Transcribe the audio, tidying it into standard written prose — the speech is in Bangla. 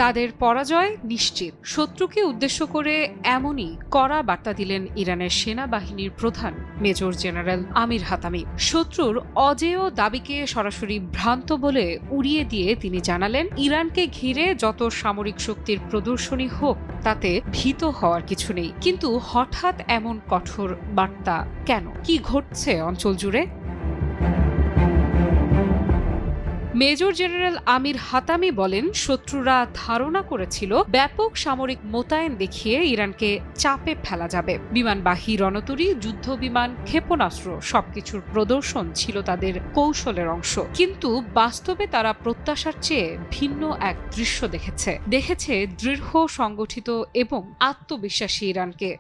তাদের পরাজয় নিশ্চিত। শত্রুকে উদ্দেশ্য করে এমনই কড়া বার্তা দিলেন ইরানের সেনাবাহিনীর প্রধান মেজর জেনারেল আমির হাতামি। শত্রুর অজেয় দাবিকে সরাসরি ভ্রান্ত বলে উড়িয়ে দিয়ে তিনি জানালেন, ইরানকে ঘিরে যত সামরিক শক্তির প্রদর্শনী হোক তাতে ভীত হওয়ার কিছু নেই। কিন্তু হঠাৎ এমন কঠোর বার্তা কেন? কি ঘটছে অঞ্চল জুড়ে? মেজর জেনারেল আমির হাতামি বলেন, শত্রুরা ধারণা করেছিল ব্যাপক সামরিক মোতায়েন দেখিয়ে ইরানকে চাপে ফেলা যাবে। বিমানবাহী রণতরী, যুদ্ধ বিমান, ক্ষেপণাস্ত্র সবকিছুর প্রদর্শন ছিল তাদের কৌশলের অংশ। কিন্তু বাস্তবে তারা প্রত্যাশার চেয়ে ভিন্ন এক দৃশ্য দেখেছে দৃঢ়, সংগঠিত এবং আত্মবিশ্বাসী ইরানকে।